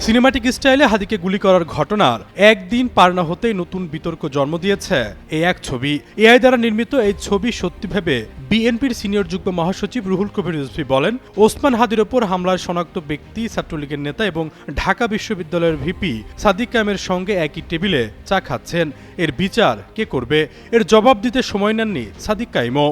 Cinematic স্টাইলে হাদিকে গুলি করার ঘটনার একদিন পার না হতেই নতুন বিতর্ক জন্ম দিয়েছে এই এক ছবি। এআই দ্বারা নির্মিত এই ছবি সত্যি ভেবে বিএনপির সিনিয়র যুগ্ম মহাসচিব রুহুল কবির রিজভী বলেন, ওসমান হাদির ওপর হামলার শনাক্ত ব্যক্তি ছাত্রলীগের নেতা এবং ঢাকা বিশ্ববিদ্যালয়ের ভিপি সাদিক কায়েমের সঙ্গে একই টেবিলে চা খাচ্ছেন। এর বিচার কে করবে? এর জবাব দিতে সময় নেননি সাদিক কায়েমও।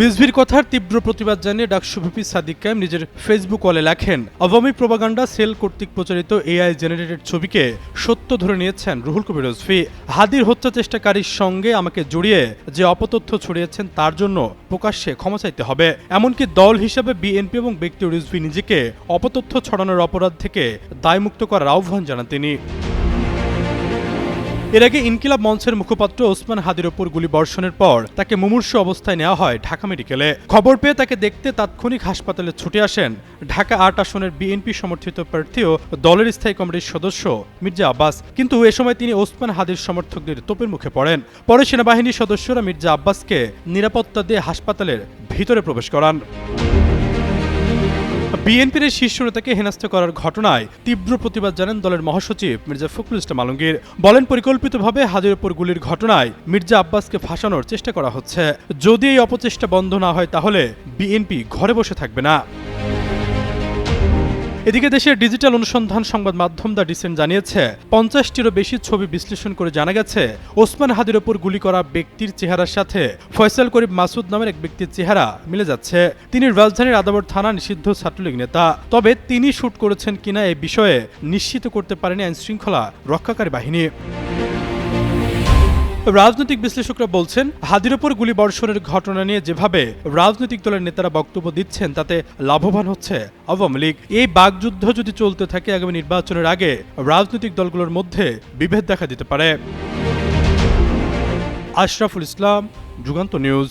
রিজভির কথার তীব্র প্রতিবাদ জানিয়ে ডাকসু ভিপি সাদিক কায়েম নিজের ফেসবুক ওয়ালে লেখেন, আওয়ামী প্রোপাগান্ডা সেল কর্তৃক প্রচারিত এআই জেনারেটেড ছবিকে সত্য ধরে নিয়েছেন রুহুল কবির রিজভী। হাদির হত্যা চেষ্টাকারীর সঙ্গে আমাকে জড়িয়ে যে অপতথ্য ছড়িয়েছেন তার জন্য প্রকাশ্যে ক্ষমা চাইতে হবে। এমনকি দল হিসাবে বিএনপি এবং ব্যক্তি রিজভী নিজেকে অপতথ্য ছড়ানোর অপরাধ থেকে দায়মুক্ত করার আহ্বান জানান তিনি। এর আগে ইনকিলাব মঞ্চের মুখপাত্র ওসমান হাদির ওপর গুলি বর্ষণের পর তাকে মুমূর্ষু অবস্থায় নেওয়া হয় ঢাকা মেডিকেলে। খবর পেয়ে তাকে দেখতে তাৎক্ষণিক হাসপাতালে ছুটে আসেন ঢাকা ৮ আসনের বিএনপি সমর্থিত প্রার্থী ও দলের স্থায়ী কমিটির সদস্য মির্জা আব্বাস। কিন্তু এ সময় তিনি ওসমান হাদির সমর্থকদের তোপের মুখে পড়েন। পরে সেনাবাহিনীর সদস্যরা মির্জা আব্বাসকে নিরাপত্তা দিয়ে হাসপাতালের ভিতরে প্রবেশ করান। বিএনপির শীর্ষ নেতাকে হেনস্থা করার ঘটনায় তীব্র প্রতিবাদ জানান দলের মহাসচিব মির্জা ফখরুল ইসলাম আলমগীর। বলেন, পরিকল্পিতভাবে হাদির ওপর গুলির ঘটনায় মির্জা আব্বাসকে ফাঁসানোর চেষ্টা করা হচ্ছে। যদি এই অপচেষ্টা বন্ধ না হয় তাহলে বিএনপি ঘরে বসে থাকবে না। এদিকে দেশের ডিজিটাল অনুসন্ধান সংবাদ মাধ্যম দ্য ডিসেন্ট জানিয়েছে, ৫০টিরও বেশি ছবি বিশ্লেষণ করে জানা গেছে ওসমান হাদির ওপর গুলি করা ব্যক্তির চেহারার সাথে ফয়সাল করিম মাসুদ নামের এক ব্যক্তির চেহারা মিলে যাচ্ছে। তিনি রাজধানীর আদাবর থানা নিষিদ্ধ ছাত্রলীগ নেতা। তবে তিনি শুট করেছেন কিনা এ বিষয়ে নিশ্চিত করতে পারেনি আইনশৃঙ্খলা রক্ষাকারী বাহিনী। রাজনৈতিক বিশ্লেষকরা বলছেন, হাদির ওপর গুলি বর্ষণের ঘটনা নিয়ে যেভাবে রাজনৈতিক দলের নেতারা বক্তব্য দিচ্ছেন তাতে লাভবান হচ্ছে আওয়ামী লীগ। এই বাকযুদ্ধ যদি চলতে থাকে আগামী নির্বাচনের আগে রাজনৈতিক দলগুলোর মধ্যে বিভেদ দেখা দিতে পারে। আশরাফুল ইসলাম, যুগান্ত নিউজ।